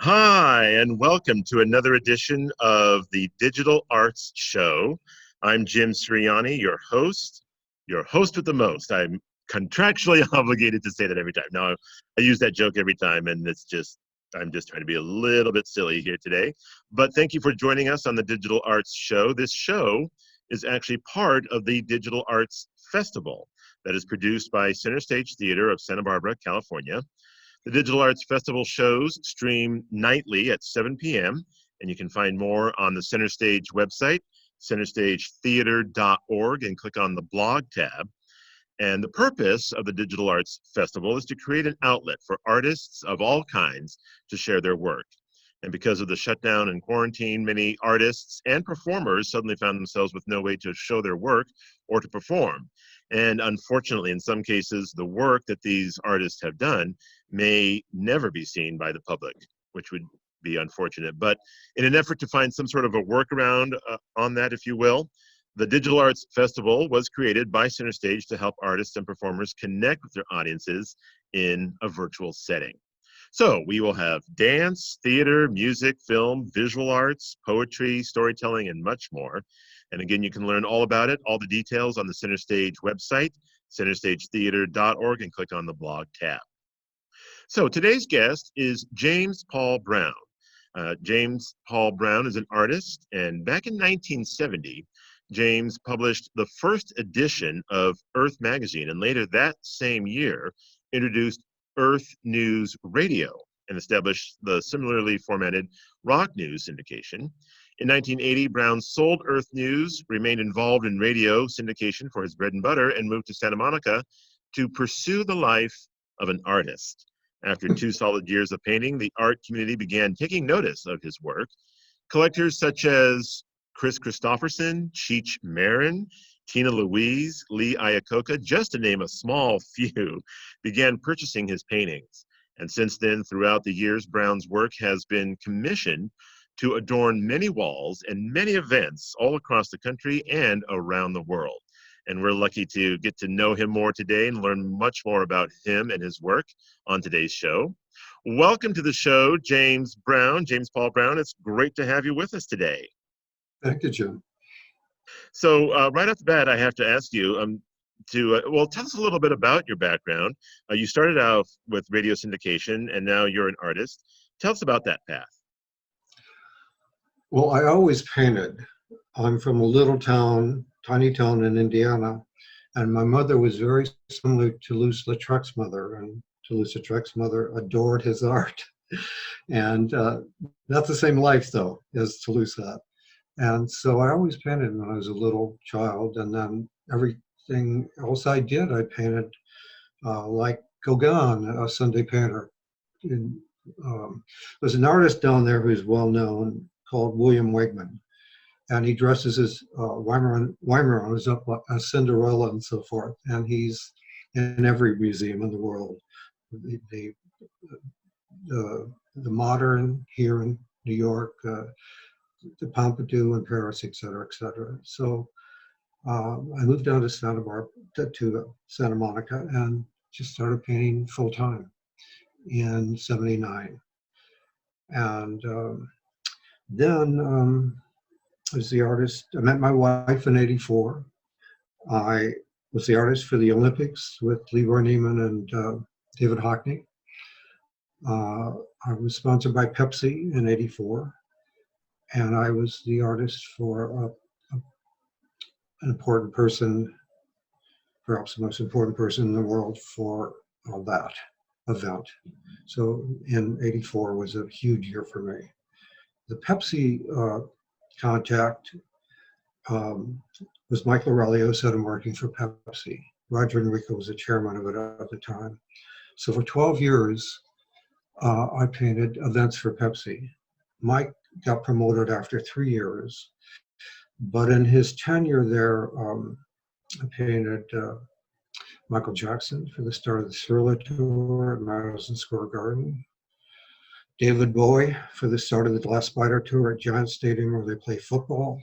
Hi, and welcome to another edition of the Digital Arts Show. I'm Jim Sirianni, your host with the most. I'm contractually obligated to say that every time. Now, I use that joke every time, and I'm just trying to be a little bit silly here today. But thank you for joining us on the Digital Arts Show. This show is actually part of the Digital Arts Festival that is produced by Center Stage Theater of Santa Barbara, California. The Digital Arts Festival shows stream nightly at 7 p.m., and you can find more on the Center Stage website, centerstagetheater.org, and click on the blog tab. And the purpose of the Digital Arts Festival is to create an outlet for artists of all kinds to share their work. And because of the shutdown and quarantine, many artists and performers suddenly found themselves with no way to show their work or to perform. And unfortunately, in some cases, the work that these artists have done may never be seen by the public, which would be unfortunate. But in an effort to find some sort of a workaround on that, if you will, the Digital Arts Festival was created by Center Stage to help artists and performers connect with their audiences in a virtual setting. So we will have dance, theater, music, film, visual arts, poetry, storytelling, and much more. And again, you can learn all about it, all the details on the Center Stage website, centerstagetheater.org, and click on the blog tab. So today's guest is James Paul Brown. James Paul Brown is an artist, and back in 1970, James published the first edition of Earth magazine, and later that same year introduced Earth News Radio and established the similarly formatted Rock News syndication. In 1980, Brown sold Earth News, remained involved in radio syndication for his bread and butter, and moved to Santa Monica to pursue the life of an artist. After 2 solid years of painting, the art community began taking notice of his work. Collectors such as Chris Christopherson, Cheech Marin, Tina Louise, Lee Iacocca, just to name a small few, began purchasing his paintings. And since then, throughout the years, Brown's work has been commissioned to adorn many walls and many events all across the country and around the world. And we're lucky to get to know him more today and learn much more about him and his work on today's show. Welcome to the show, James Brown, James Paul Brown. It's great to have you with us today. Thank you, Jim. So right off the bat, I have to ask you well, tell us a little bit about your background. You started out with radio syndication, and now you're an artist. Tell us about that path. Well, I always painted. I'm from a little town, tiny town in Indiana, and my mother was very similar to Toulouse-Lautrec's mother, and Toulouse-Lautrec's mother adored his art. And not the same life, though, as Toulouse had. And so I always painted when I was a little child, and then everything else I did, I painted like Gauguin, a Sunday painter. There's an artist down there who's well known called William Wegman, and he dresses as Weimar is up as Cinderella and so forth, and he's in every museum in the world. The modern here in New York, the Pompidou in Paris, et cetera, et cetera. So I moved down to Santa Monica and just started painting full time in '79. And then I was the artist. I met my wife in '84. I was the artist for the Olympics with Leroy Neiman and David Hockney. I was sponsored by Pepsi in '84. And I was the artist for an important person, perhaps the most important person in the world for that event. So in '84 was a huge year for me. The Pepsi contact was Michael Aurelio said I'm working for Pepsi. Roger Enrico was the chairman of it at the time. So for 12 years, I painted events for Pepsi. Mike got promoted after 3 years, but in his tenure there, I painted Michael Jackson for the start of the Thriller Tour at Madison Square Garden, David Bowie for the start of the Glass Spider Tour at Giant Stadium where they play football,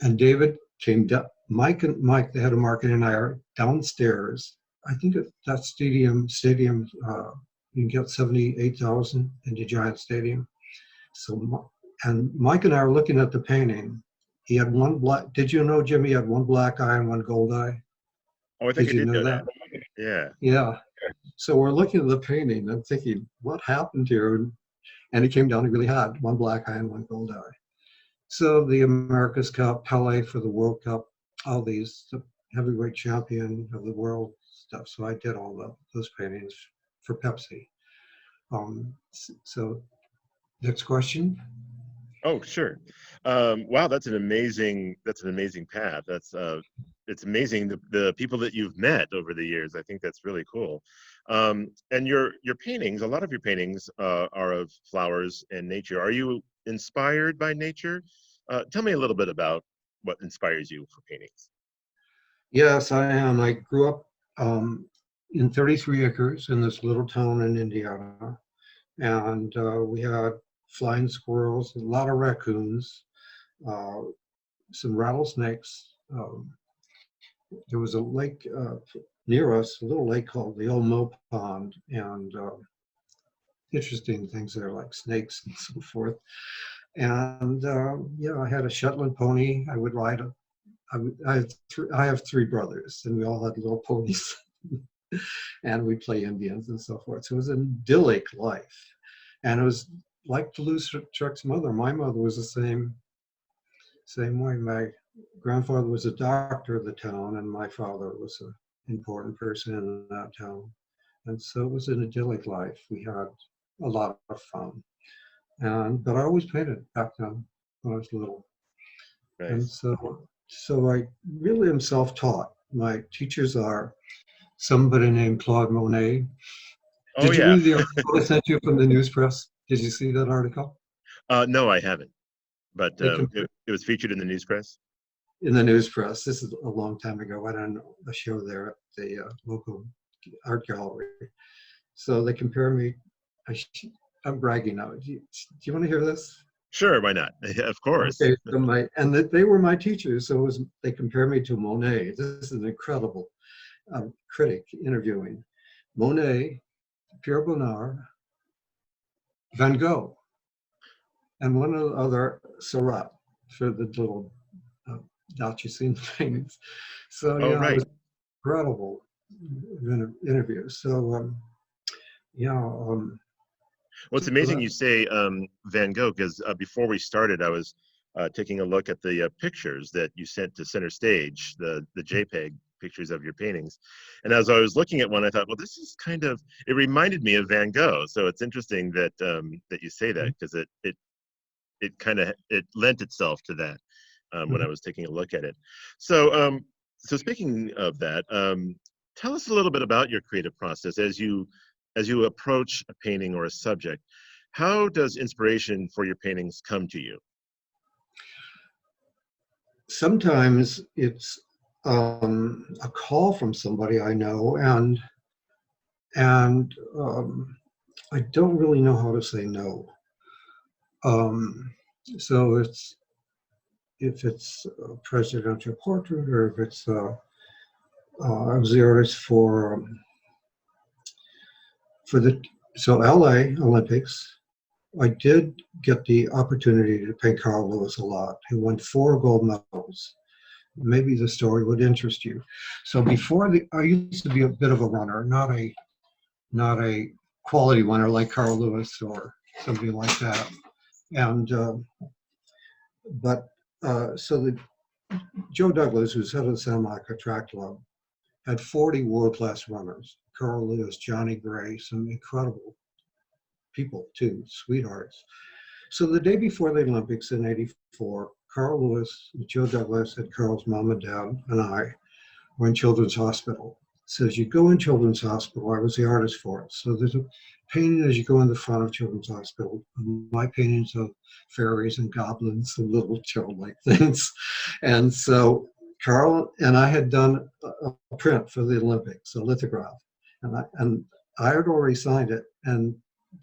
and David came down. Mike, the head of marketing, and I are downstairs. I think at that stadium You can get 78,000 into Giant Stadium. So, and Mike and I were looking at the painting. He had one black, did you know, Jimmy, had one black eye and one gold eye? Oh, I think Did I you did know know that? that. Yeah. Yeah. So we're looking at the painting and thinking, what happened here? And he came down, he really had one black eye and one gold eye. So the America's Cup, Pele for the World Cup, all these, the heavyweight champion of the world stuff. So I did all those paintings for Pepsi. So next question. Oh, sure. Wow, that's an amazing path. It's amazing the people that you've met over the years. I think that's really cool. And your paintings, a lot of your paintings are of flowers and nature. Are you inspired by nature? Tell me a little bit about what inspires you for paintings. Yes, I am. I grew up in 33 acres in this little town in Indiana, and we had flying squirrels, a lot of raccoons, uh, some rattlesnakes. There was a lake near us, a little lake called the Old Mill Pond, and interesting things there like snakes and so forth. And yeah, I had a Shetland pony. I would ride a. I have three brothers, and we all had little ponies, and we play Indians and so forth. So it was an idyllic life, and it was like Toulouse-Lautrec's mother. My mother was the same way. My grandfather was a doctor of the town, and my father was an important person in that town. And so it was an idyllic life. We had a lot of fun. But I always painted back then when I was little. And Nice. so I really am self-taught. My teachers are somebody named Claude Monet. Oh Did you yeah. read the article I sent you from the news press? Did you see that article? No, I haven't. But They com- it was featured in the news press. in the news press. This is a long time ago. I don't know a show there at the local art gallery. So they compare me. I, I'm bragging now. Do you want to hear this? Sure, why not? Of course. Okay, so they were my teachers. So they compare me to Monet. This is an incredible critic interviewing Monet, Pierre Bonnard, Van Gogh, and one other Seurat for the little dots you see in the paintings. So Oh yeah, it right. was incredible interview. So yeah, Well, it's so amazing that, you say Van Gogh because before we started, I was taking a look at the pictures that you sent to Center Stage, the JPEG pictures of your paintings, and as I was looking at one, I thought, well, this is kind of it reminded me of Van Gogh. So it's interesting that that you say that because it kind of it lent itself to that when I was taking a look at it. So so speaking of that, tell us a little bit about your creative process as you approach a painting or a subject. How does inspiration for your paintings come to you? sometimes it's a call from somebody I know, and I don't really know how to say no. Um, so if it's a presidential portrait or if it's I was the artist for the so LA Olympics. I did get the opportunity to paint Carl Lewis a lot, who won 4 gold medals. Maybe the story would interest you. So I used to be a bit of a runner, not a quality runner like Carl Lewis or somebody like that. And but so the Joe Douglas, who's head of the Santa Monica Track Club, had 40 world-class runners. Carl Lewis, Johnny Gray, some incredible people too, sweethearts. So the day before the Olympics in '84, Carl Lewis, Joe Douglas, and Carl's mom and dad and I were in Children's Hospital. So as you go in Children's Hospital, I was the artist for it. So there's a painting as you go in the front of Children's Hospital. My paintings of fairies and goblins and little childlike things. And so Carl and I had done a print for the Olympics, a lithograph. And I had already signed it. And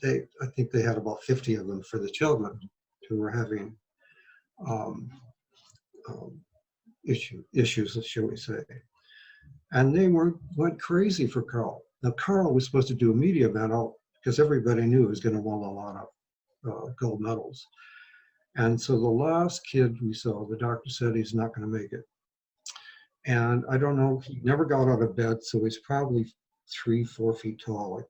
I think they had about 50 of them for the children who were having um, um, issues, shall we say. And they went crazy for Carl. Now, Carl was supposed to do a media event because everybody knew he was going to win a lot of gold medals. And so the last kid we saw, the doctor said he's not going to make it. And I don't know, he never got out of bed, so he's probably 3, 4 feet tall. I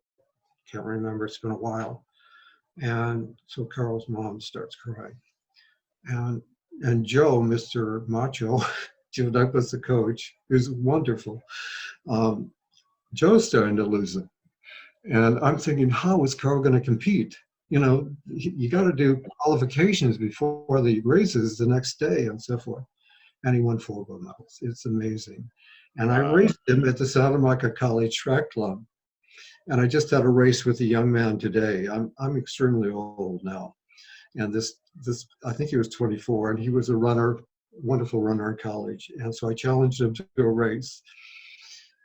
can't remember, it's been a while. And so Carl's mom starts crying. And Joe, Mr. Macho, Joe Doug was the coach, who's wonderful. Joe's starting to lose it. And I'm thinking, how is Carl going to compete? You know, you got to do qualifications before the races the next day and so forth. And he won 4 gold medals. It's amazing. And I raced him at the Santa Monica College Track Club. And I just had a race with a young man today. I'm extremely old now. And this I think he was 24, and he was a runner, wonderful runner in college. And so I challenged him to do a race.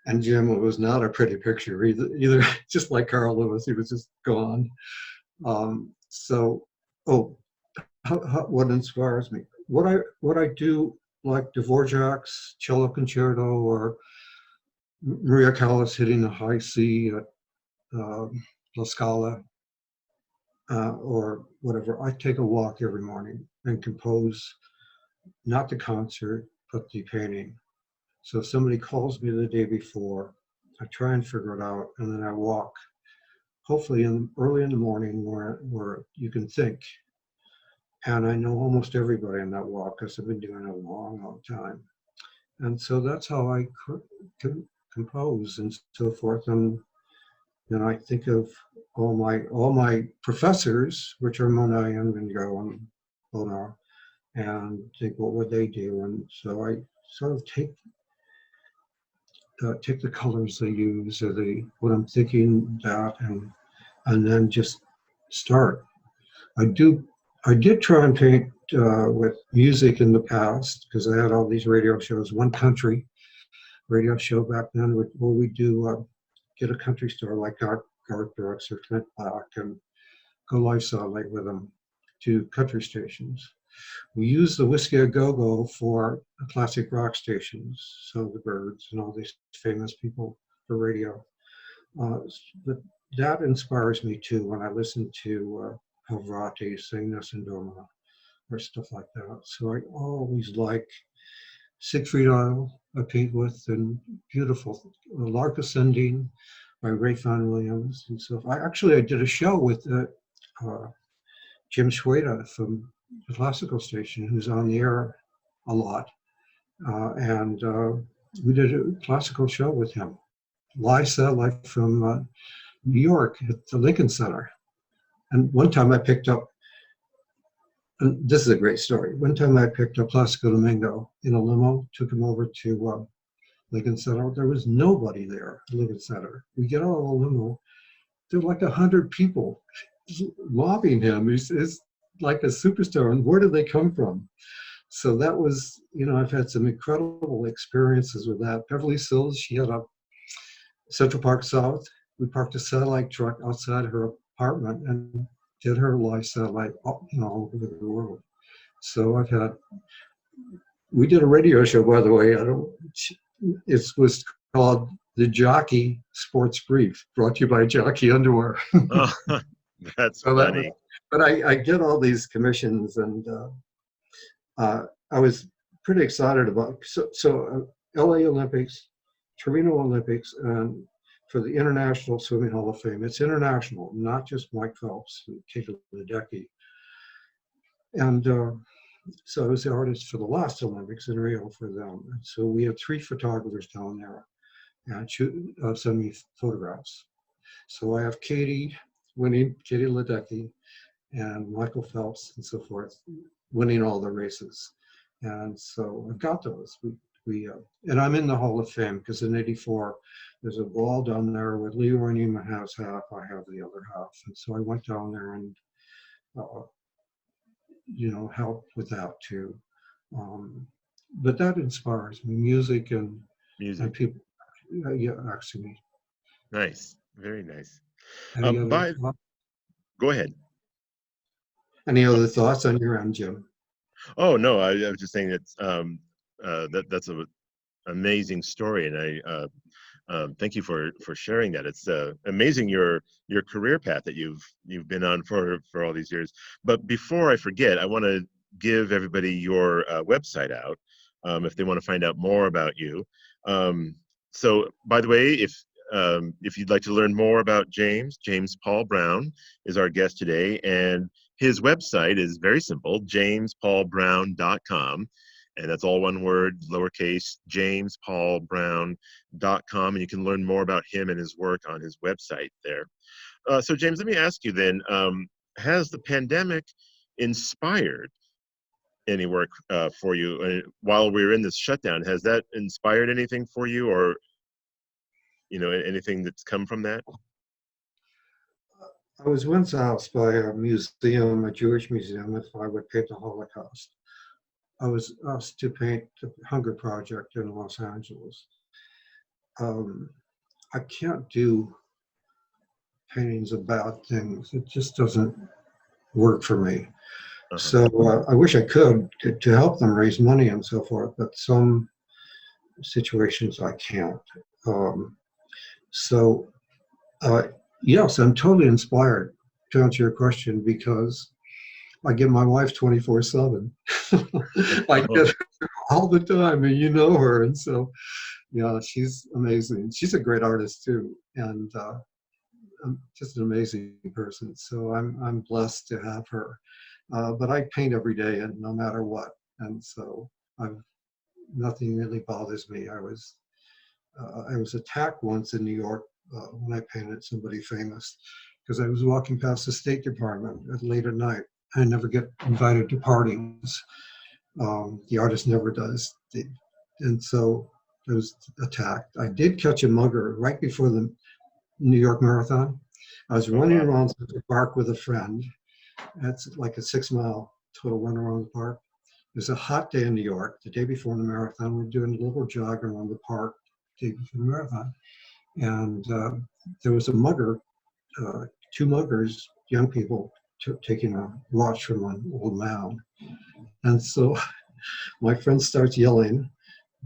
And Jim, it was not a pretty picture either just like Carl Lewis, he was just gone. What inspires me? What I do, like Dvorak's cello concerto or Maria Callas hitting the high C at La Scala, or whatever. I take a walk every morning and compose, not the concert, but the painting. So if somebody calls me the day before, I try and figure it out, and then I walk, hopefully early in the morning where you can think. And I know almost everybody on that walk because I've been doing it a long, long time. And so that's how I compose and so forth. And then I think of all my professors, which are Monet and Van Gogh and Bonnard, and think, what would they do? And so I sort of take the colors they use or what I'm thinking that, and then just start. I did try and paint with music in the past because I had all these radio shows. One country radio show back then where we do get a country star like Garth Brooks or Clint Black and go live satellite with them to country stations. We use the Whiskey A Go-Go for classic rock stations, so the Byrds and all these famous people for radio. But that inspires me too when I listen to Pavarotti sing Nessun Dorma or stuff like that. So I always like Siegfried Isle, I paint with, and beautiful Lark Ascending by Ray Vaughan Williams and stuff. I did a show with Jim Schweda from the classical station, who's on the air a lot. And we did a classical show with him, live satellite from New York at the Lincoln Center. And one time I picked up, and this is a great story. One time I picked up Placido Domingo in a limo, took him over to Lincoln Center. There was nobody there at Lincoln Center. We get out of the limo, there were like 100 people mobbing him. He's like a superstar, and where did they come from? So that was, I've had some incredible experiences with that. Beverly Sills, she had a Central Park South. We parked a satellite truck outside her apartment and did her live satellite, all over the world. So we did a radio show, by the way. It was called The Jockey Sports Brief, brought to you by Jockey Underwear. Oh, that's funny. But I get all these commissions, and I was pretty excited about LA Olympics, Torino Olympics, and for the International Swimming Hall of Fame. It's international, not just Mike Phelps and Kate Ledecky. And so I was the artist for the last Olympics in Rio for them. And so we had 3 photographers down there and send me photographs. So I have Katie Ledecky, and Michael Phelps and so forth, winning all the races. And so I've got those. And I'm in the Hall of Fame because in '84, there's a wall down there with Leo Ranima has half, I have the other half. And so I went down there and, helped with that too. But that inspires me, music and people. Actually. Nice, very nice. Go ahead. Any other thoughts on your end, Jim? Oh no, I was just saying that's an amazing story, and Thank you for sharing that. It's amazing your career path that you've been on for all these years. But before I forget, I want to give everybody your website out if they want to find out more about you. So, by the way, if you'd like to learn more about James Paul Brown is our guest today, and his website is very simple, jamespaulbrown.com. And that's all one word, lowercase, jamespaulbrown.com. And you can learn more about him and his work on his website there. So, James, let me ask you then, has the pandemic inspired any work for you while we're in this shutdown? Has that inspired anything for you, or anything that's come from that? I was once asked by a museum, a Jewish museum, if I would paint the Holocaust. I was asked to paint the Hunger Project in Los Angeles. I can't do paintings of bad things. It just doesn't work for me. Uh-huh. So I wish I could to help them raise money and so forth, but some situations I can't. So yes, I'm totally inspired to answer your question because I get my wife 24/7. I get her all the time, and you know her, and so yeah, she's amazing. She's a great artist too, and just an amazing person. So I'm blessed to have her. But I paint every day, and no matter what, and so nothing really bothers me. I was attacked once in New York when I painted somebody famous because I was walking past the State Department late at night. I never get invited to parties. The artist never does. And so I was attacked. I did catch a mugger right before the New York Marathon. I was running around the park with a friend. That's like a 6-mile total run around the park. It was a hot day in New York, the day before the marathon. We're doing a little jog around the park the day before the marathon. And there was a mugger, 2 muggers, young people, taking a watch from an old man. And so my friend starts yelling.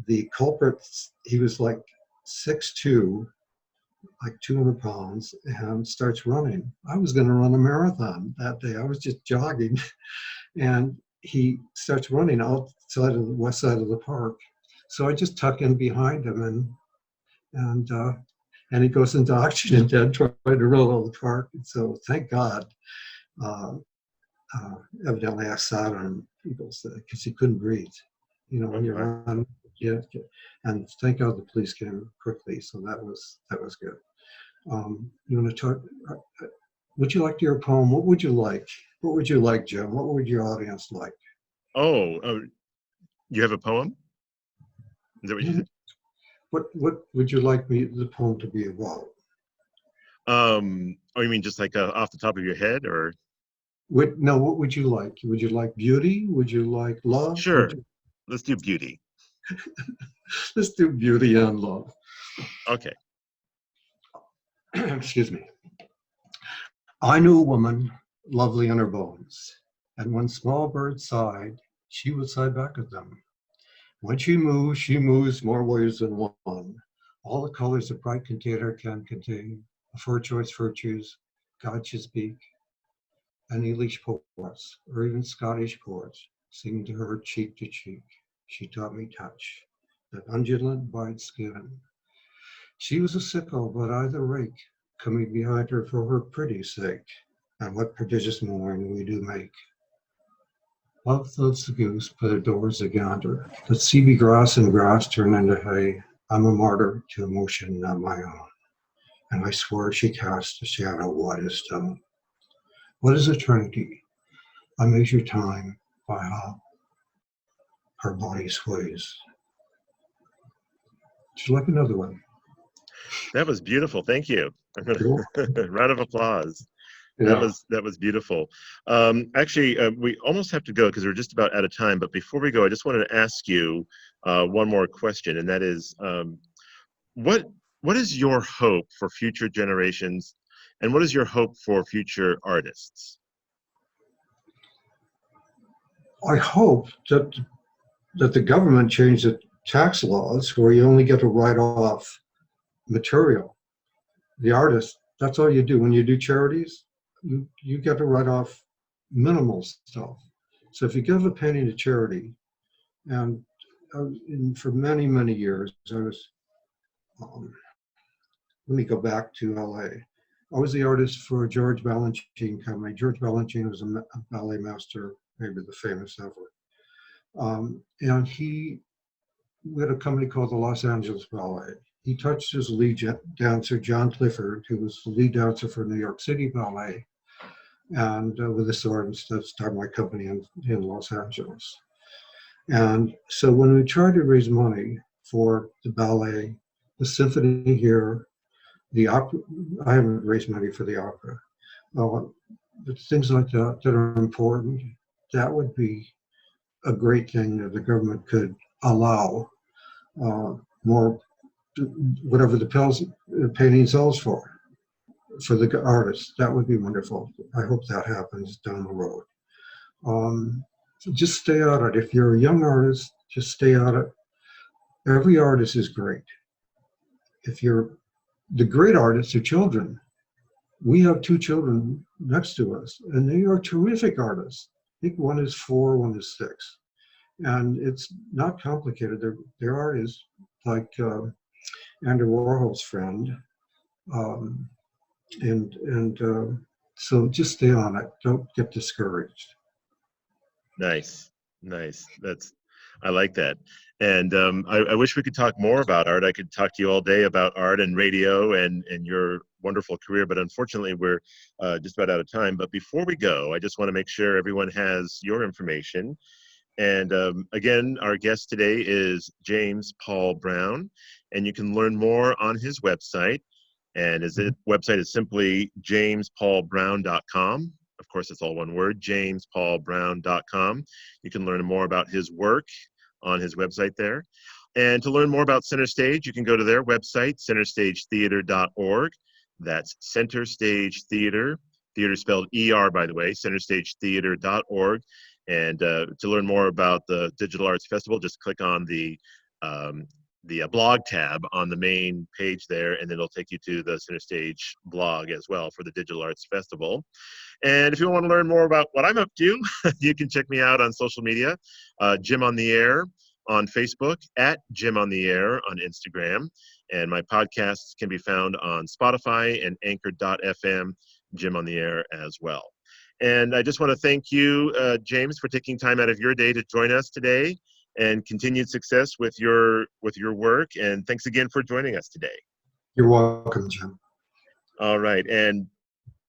The culprit, he was like 6'2", like 200 pounds, and starts running. I was going to run a marathon that day. I was just jogging. And he starts running outside of the west side of the park. So I just tuck in behind him, and he goes into oxygen dead, trying to run out of the park. And so thank God, evidently I sat on people's because he couldn't breathe. When you run, yeah, and thank God the police came quickly. So that was good. You want to talk? Would you like to hear a poem? What would you like? What would you like, Jim? What would your audience like? Oh, you have a poem? Is that what you said? What would you like the poem to be about? Oh, you mean just like off the top of your head, or? What would you like? Would you like beauty? Would you like love? Sure. Let's do beauty. Let's do beauty and love. Okay. Excuse me. I knew a woman, lovely in her bones, and when small birds sighed, she would sigh back at them. When she moves more ways than one. All the colors a bright container can contain, for choice virtues, God should speak. And English poets, or even Scottish poets, sing to her cheek to cheek. She taught me touch, that undulant white skin. She was a sickle, but I the rake, coming behind her for her pretty sake. And what prodigious mourn we do make. Love thuds the goose, but adores the gander. Let sea be grass and grass turn into hay. I'm a martyr to emotion, not my own. And I swore she cast a shadow white as stone. What is eternity? I measure time by how her body sways. Would you like another one? That was beautiful. Thank you. Round of applause. Yeah. That was beautiful. Actually, we almost have to go because we're just about out of time. But before we go, I just wanted to ask you one more question, and that is, what is your hope for future generations, and what is your hope for future artists? I hope that the government changed the tax laws where you only get to write off material. The artist, that's all you do. When you do charities, you get to write off minimal stuff. So if you give a painting to charity, and, for many, many years, um, let me go back to LA. I was the artist for George Balanchine Company. George Balanchine was a ballet master, maybe the famous ever. And we had a company called the Los Angeles Ballet. He touched his lead dancer, John Clifford, who was the lead dancer for New York City Ballet, and with the sword and stuff, started my company in Los Angeles. And so when we tried to raise money for the ballet, the symphony here, the opera, I haven't raised money for the opera, but things like that that are important, that would be a great thing that the government could allow more, whatever the painting sells for the artists. That would be wonderful. I hope that happens down the road. Just stay at it. If you're a young artist, just stay at it. Every artist is great. If you're the great artists are children. We have 2 children next to us, and they are terrific artists. I think one is 4, one is 6. And it's not complicated. Their art is like Andy Warhol's friend. So just stay on it. Don't get discouraged. Nice. I like that. And I wish we could talk more about art. I could talk to you all day about art and radio and your wonderful career, but unfortunately we're just about out of time. But before we go, I just want to make sure everyone has your information. And again, our guest today is James Paul Brown, and you can learn more on his website. And his website is simply jamespaulbrown.com. Of course, it's all one word, jamespaulbrown.com. You can learn more about his work on his website there. And to learn more about Center Stage, you can go to their website, centerstagetheater.org. That's Center Stage Theater, theater spelled E-R, by the way, centerstagetheater.org. And to learn more about the Digital Arts Festival, just click on the blog tab on the main page there, and then it'll take you to the Center Stage blog as well for the Digital Arts Festival. And if you want to learn more about what I'm up to, you can check me out on social media, Jim on the Air on Facebook, at Jim on the Air on Instagram. And my podcasts can be found on Spotify and Anchor.fm, Jim on the Air as well. And I just want to thank you, James, for taking time out of your day to join us today, and continued success with your work. And thanks again for joining us today. You're welcome, Jim. All right. And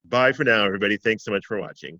bye for now, everybody. Thanks so much for watching.